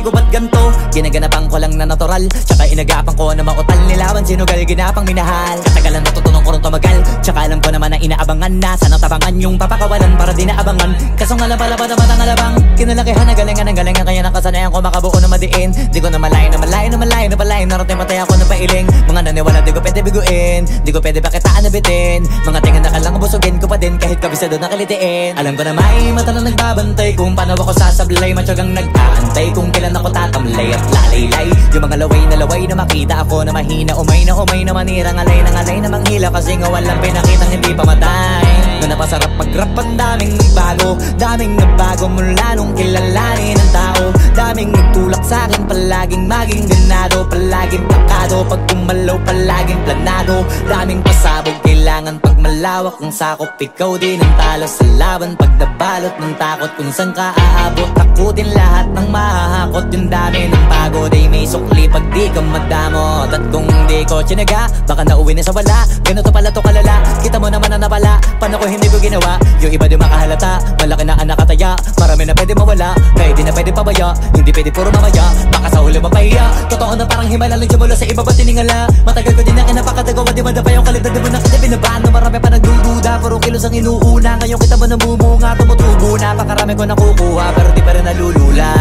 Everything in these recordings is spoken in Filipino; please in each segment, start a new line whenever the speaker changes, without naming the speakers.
ko ba't ganto? Ginaganapan ko lang na natural, tsaka inagapan ko na mautal nilaban, sinugal ginapang minahal. Katagalan natutunan ko rin tumagal, tsaka alam ko naman na inaabangan na sanang tabangan yung papakawalan para di naabangan. Kaso nga lapalapad naman ang alabang kinalakihan na galingan ng galingan, kaya nakasanayan ko makabuo na madiin. Di ko na malayo na malayo na malayo na palayo, narating matay ako ng pailing. Mga naniwala di ko pwede biguin, di ko pwede bakitaan na bitin. Mga tingan na kalang busugin ko pa din kahit kabisado na kalitiin. Alam ko na may mata na nagbabantay kung paano ako sasablay, matyagang nag-aantay kung kailan ako tatamlay at lalaylay. Yung mga laway na makita ako na mahina, umay na manirang alay na manghila, kasi nga walang pinakitang hindi pa matay. Na napasarap mag-rap, ang daming nagbago mula nung kilalanin ang tao. Daming nagtulak sa'kin, palaging maging ganado, palaging plakado, pag kumalaw palaging planado. Daming pasabog, kailangan pag malawak ang sakop, ikaw din ang talo sa laban. Pag nabalot ng takot kung saan ka aabot, takutin lahat ng mahahakot. Yung dami ng pagod ay may sukli pag di ka madamot. At kung di ko tsinaga, baka nauwi na sa wala. Ganito pala to kalala, kita mo naman na napala. Paano ko hindi ko ginawa? Yung iba di makahalata, malaki na anak kataya. Marami na pwede mawala, kaya di na pwede pabaya. Hindi pwede puro mamaya, baka sa huli mapahiya. Totoo na parang himala lang mula sa iba ba tiningala. Matagal ko din na kinapakatagawa, di madapa yung kalidad. Di mo na kita binabahan, marami pa nagdududa, puro kilos ang inuuna. Ngayon kita mo namumunga, tumutubo na. Pakarami ko nakukuha, pero di pa rin nalulula.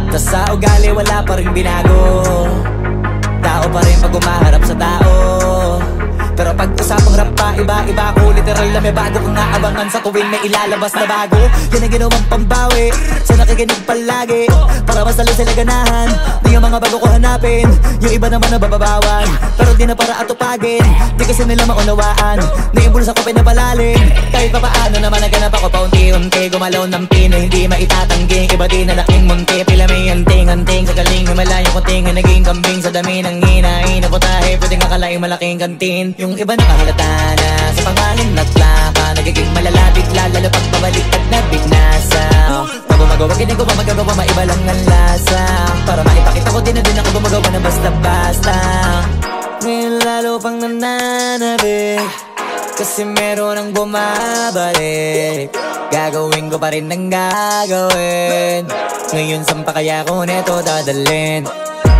Tas sa ugali wala pa rin binago, tao pa rin pag umaharap sa tao. Pero pag usapang rap pa, iba ko literal na may bago kong naabangan sa tuwing may ilalabas na bago. Yan ang ginawang pambawi sa nakikinig palagi, para mas lalo sila ganahan. Di ang mga bago ko hanapin, yung iba naman nabababawan, pero di na para atupagin. Di kasi nila maunawaan na yung bulsa ko pinapalalim. Kahit pa paano naman naganap ako paunti-unti, gumalaw ng pino, hindi maitatanggi. Iba din na laking munti, pila may anting-anting sa galing, humalayong kunting na naging kambing sa dami ng hinahin na putahe. Pwedeng akalaing malaking kantin. Yung iba nakahalata na sa pangalan at plaka, nagiging malala bigla, lalo pag babaliktad na bignasa. Pag gumagawa, ginagawa, magagawa, maiba lang ang lasa. Para maipakita ko din na din ako gumagawa na basta-basta. Ngayon lalo pang nananabik, kasi meron ang bumabalik. Gagawin ko pa rin ang gagawin. Ngayon saan pa kaya ko neto dadalhin?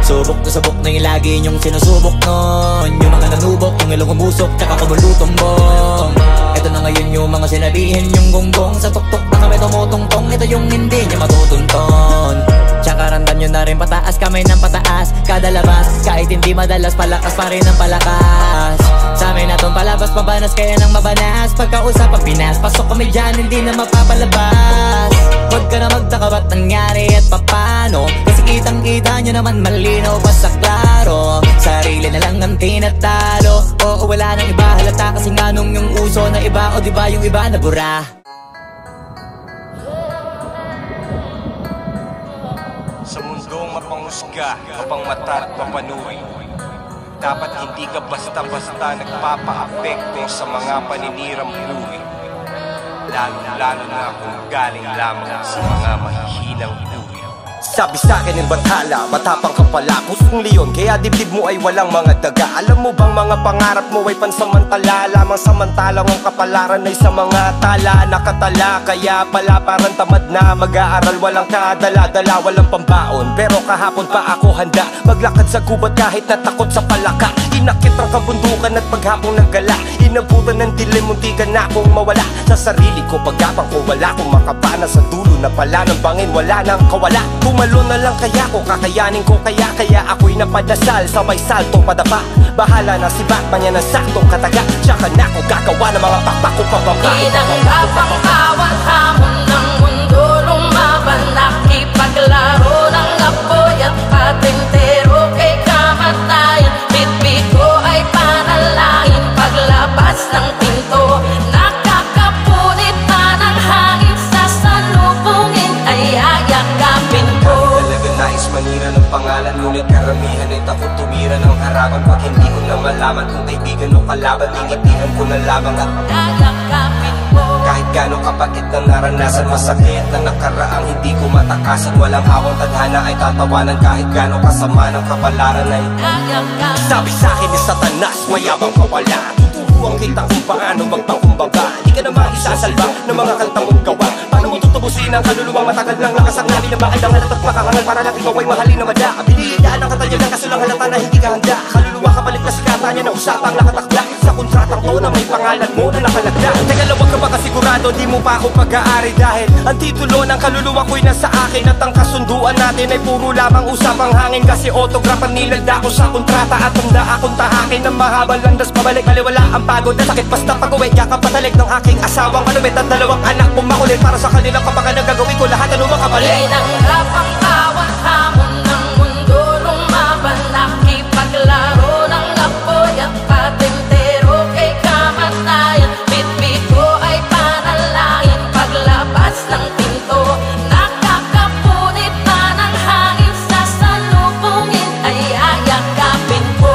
Subok na yung lagi niyong sinusubok nun. Yung mga nanubok, yung ilong umusok, tsaka kumulutumbong. Ito na ngayon yung mga sinabihin yung gonggong. Sa tuktok na kami tumutungtong, ito yung hindi niya matutunton. Tsaka randan nyo na rin pataas, kamay ng pataas kada labas, kahit hindi madalas, palakas pa rin ang palakas. Sa amin na tong palabas, mabanas kaya nang mabanas. Pagkausap ang Pinas, pasok kami dyan, hindi na mapapalabas. Huwag ka na magtaka ba't nangyari at papano, kasi kitang-kita nyo naman malinaw pa sa klaro. Sarili na lang ang tinatalo, oo wala nang iba halata, kasi nga nung yung uso na iba, o diba yung iba na bura.
Sa mundong mapanghusga, mapangmata at mapanuri, dapat hindi ka basta-basta nagpapa-apekto sa mga paninirang buhay, lalo na kung galing lamang sa mga mahihinang buhay.
Sabi sa'kin ng bathala, matapang ka pala, pusong leon, kaya dibdib mo ay walang mga daga. Alam mo bang mga pangarap mo ay pansamantala, lamang samantalang ang kapalaran ay sa mga tala. Nakatala, kaya pala parang tamad na mag-aaral, walang kadala-dala, walang pambaon. Pero kahapon pa ako handa maglakad sa gubat kahit natakot sa palaka. Inakit ang kabundukan at paghapong naggala, inabutan ng dilim, munti ka na akong mawala sa sarili ko. Paggapang ko wala kong makapana, sa dulo na pala ng bangin wala nang kawala. Bumalo na lang kaya ko, kakayanin ko kaya ako'y napadasal, sabay salto padapa. Bahala na si Batman, yan ang saktong kataga. Tsaka na ako gagawa ng mga pakpak ko pababa.
Tinanggap ang bawat hamon ng mundo, lumaban, nakipaglaro ng apoy at patintero kay kamatayan. Bitbit ko ay panalangin, paglabas ng pinto nakakapunit na ng hangin, sa salubungin ay ayakapin ko.
Talaga nais manira ng pangalan, ngunit karamihan ay takot tumira ng harapan. Pag hindi ko na malaman kung kaibigan o kalaban, tinitihan ko na lamang at
ayakapin ko.
kahit gano'ng kapatid ng naranasan, masakit na nakaraang hindi ko matakasan. Walang awang tadhana ay tatawanan, kahit gano'ng kasama ng kapalaran ay
Ayakapin.
Sabi sa'kin ni Satanas, mayabang ka wala, tuturuan kita kung paano magpakumbaba. Di ka naman isasalba ng mga kanta mong gawa. Paano mo kong tutubusin ang kaluluwang matagal ng lakas ang namin na bakit ang halat at makakangal para lang ikaw ay mahalin na madya. Abiliyaan ang katanyagan kaso lang halata na hindi ka handa. Kaluluwa kapalit na sikata niya na usapang nakatakda sa kontratang to na may pangalan mo na nakalagda. Teka lang, wag ka ba kasigurado di mo pa ako pag-aari dahil ang titulo ng kaluluwa ko'y nasa akin at ang kasunduan natin ay puro lamang usapang hangin. Kasi autograph ang nilalda ko sa kontrata at handa akong tahakin ng mahabang landas pabalik. Baliwala ang pagod na sakit basta pag-uwi kakapatalik ng aking asawang malupit at dalawang anak kong makulit. Para sa kanilang kapakanan gagawin ko lahat ano makabalik.
Tinanggap ang bawat hamon ng mundo, lumaban, nakipaglaro ng apoy at patintero kay kamatayan. Bitbit ko ay panalangin, paglabas ng pinto nakakapunit pa ng hangin, sa salubungin ay ayakapin ko.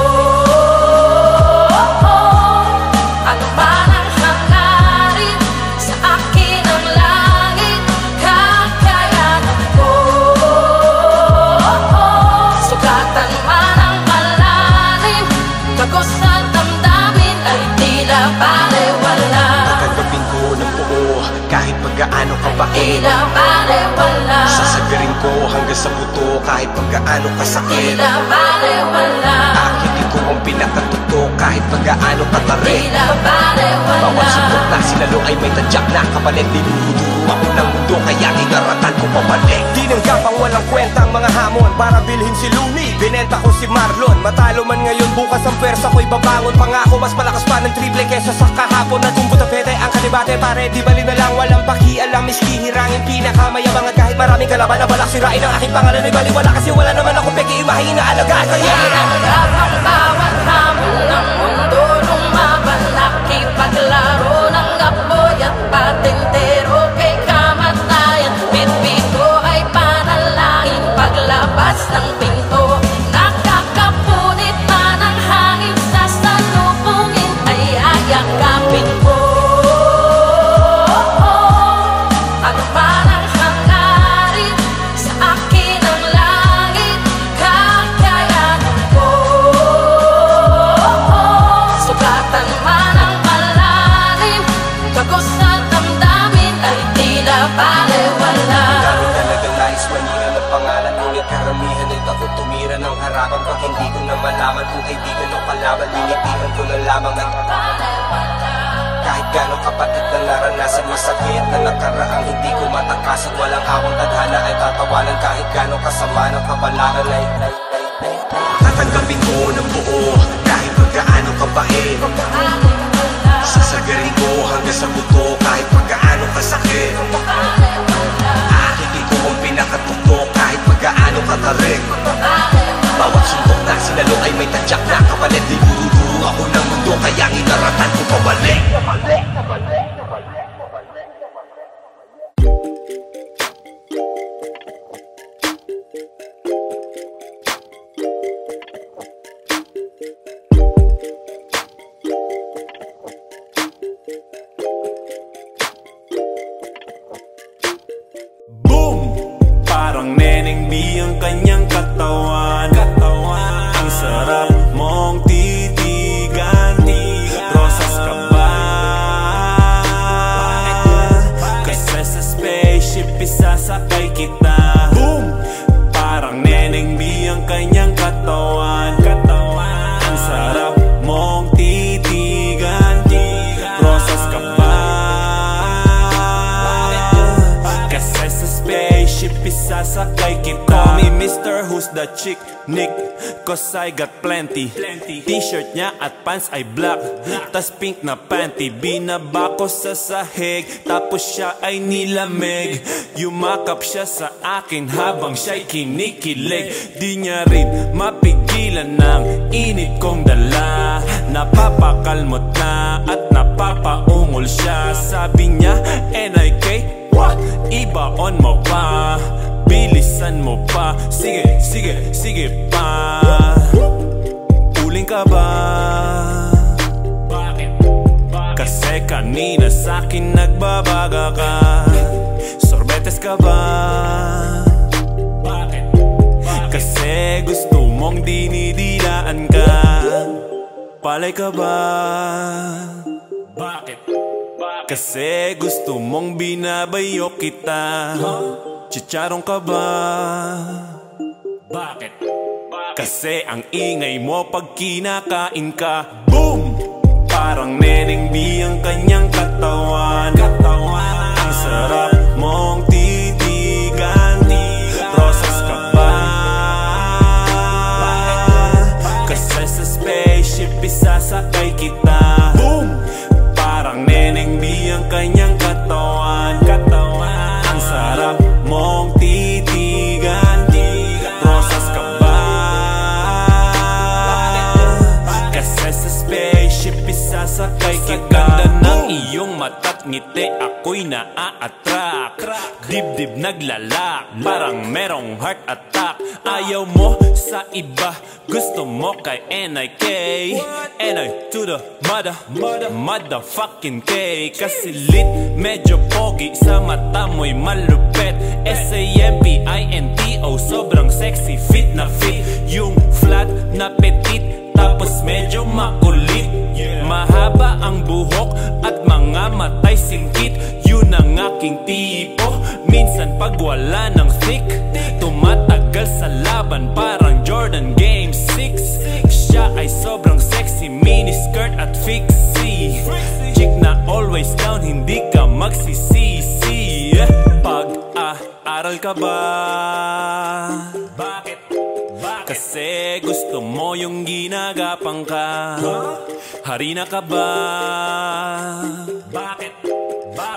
Ano man ang hangarin sa akin ang langit, kakayanan ko. Sugatan man ang malalim, tagos sa damdamin ay tila balewala.
Tatanggapin ko ng buo kahit pagkaano kabait.
Tila balewala.
Sasagarin ko hanggang sa buto kahit pagkaano kasakit.
Tila balewala.
Akitin ko ang pinakatuto kahit pagkaano katarik.
Tila balewala.
Bawat suntok na sinalo ay may tadyak na kapalit. Dinuduro ako ng mundo kaya ingaratan ko pabalik. Tinanggap ang walang kwenta ang mga hamon para bilhin si Lumi. Binenta ko si Marlon. Matalo man ngayon, bukas ang pwersa ko'y babangon. Pangako mas malakas pa ng triple kesa sa kahapon. At kung buta pwede ang kalibate pare di bali na lang walang pakialam. Miski hirangin pinakamayabang at kahit maraming kalaban na balak sirain ang aking pangalan ay baliwala. Kasi wala naman ako peki imahin na alagaan kaya
Tinanggap ang bawat hamon ng mundo, lumaban, nakipaglaro ng apoy at patintero kay kamatayan. Bitbit ko ay panalangin, paglabas ng pinto nakakapunit pa ng hangin, sa salubungin ay ayakapin ko. Ano man ang hangarin sa akin ang langit, kakayanan ko. Sugatan man ang malalim, tagos sa damdamin ay tila balewala.
Dami talaga nais manira ng pangalan. Ngunit karamihan ay takot tumira ng harapan. Pag hindi ko na malaman kung kaibigan o kalaban, linitihan ko na lamang ang kahit gano'ng kapatid na naranasan masakit na nakaraang hindi ko matakasan. Walang awang tadhana ay tatawanan kahit gano'ng kasama ng kapalaran ay tatanggapin ko ng buo kahit pagkaano kabait. Sasagarin ko hanggang sa buto kahit pagkaano kasakit. Akitin ko ang pinakatuto kahit pagkaano katarik. Bawat suntok na sinalo ay may tadyak na kapalit. Dinuduro ako ng mundo kaya inaratan ko pabalik.
Boom! Parang Neneng B ang kanyang katawan. Ang sarap mong titigan. Rosas ka ba? Kasi sa spaceship isasakay kita. Boom! Parang Neneng B ang kanyang katawan. Ang sarap mong titigan. Rosas ka ba? Kasi sa spaceship isasakay kita. Call me Mr. Who's the Chick Nick, cause I got plenty. T-shirt niya at pants ay black, tas pink na panty. Binaba ko sa sahig, tapos siya ay nilamig. Yumakap siya sa akin habang siya'y kinikilig. Di niya rin mapigilan ng init kong dala. Napapakalmot na at napapaungol siya. Sabi niya, NIK, what? Ibaon mo pa, bilisan mo pa. Sige, sige, sige pa. Uling ka ba? Kasi kanina sa'kin nagbabaga ka. Sorbetes ka ba? Kasi gusto mong dinidilaan ka. Palay ka ba? Kasi gusto mong binabayo kita. Chicharong ka ba? Bakit? Kasi ang ingay mo pag kinakain ka. Boom! Parang Neneng B ang kanyang katawan. Ang sarap mong titigan. Rosas ka ba? Kasi sa spaceship isasakay kita. Boom! Parang Neneng B ang kanyang katawan. Ang sarap mong titigan. Rosas ka ba? Kasi sa spaceship isasakay kita. Ganda ng iyong mata't ngiti, ako'y naa-attract. Dibdib naglalak, parang merong heart attack. Ayaw mo sa iba, gusto mo kay NIK. NI to the motherfucking K. Kasi lit, medyo pogi, sa mata mo'y malupet. SAMPINTO, sobrang sexy, fit na fit. Yung flat na petit, tapos medyo makulit. Mahaba ang buhok at mga matay singkit. Yun ang aking tipo. Minsan pag wala ng thick, tumatagal sa laban parang Jordan Game 6. Siya ay sobrang sexy, mini skirt at fixie. Chick na always down, hindi ka magsisisi. Pag-aaral ka ba? Bakit? Kasi gusto mo yung ginagapang ka. Harina ka ba? Bakit?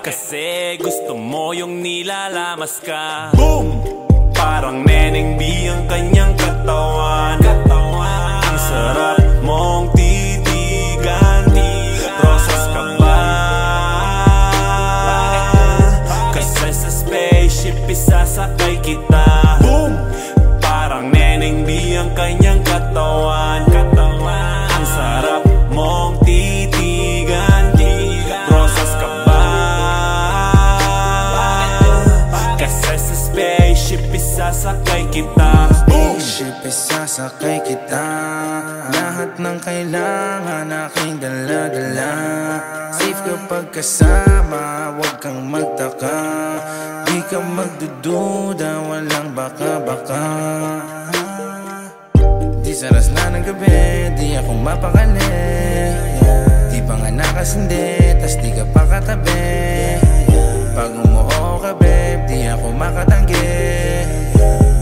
Kasi gusto mo yung nilalamas ka. Boom! Parang Neneng B ang kanyang katawan. Ang sarap mong titigan. Rosas ka ba? Kasi sa spaceship isasakay kita. Boom! Parang Neneng B ang kanyang katawan. Ang sarap mong titigan. Rosas ka ba? Kasi sa spaceship isasakay kita.
Spaceship isasakay kita. Lahat ng kailangan aking dala-dala. Safe kapag kasama, huwag kang magtaka. Di ka magdududa, walang baka-baka. Di saras na ng gabi, di ako mapakali. Di pa nga nakasindi, tas di ka pa katabi. Pag umuho ka babe, di ako makatanggi.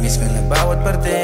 Miss ko na bawat parte,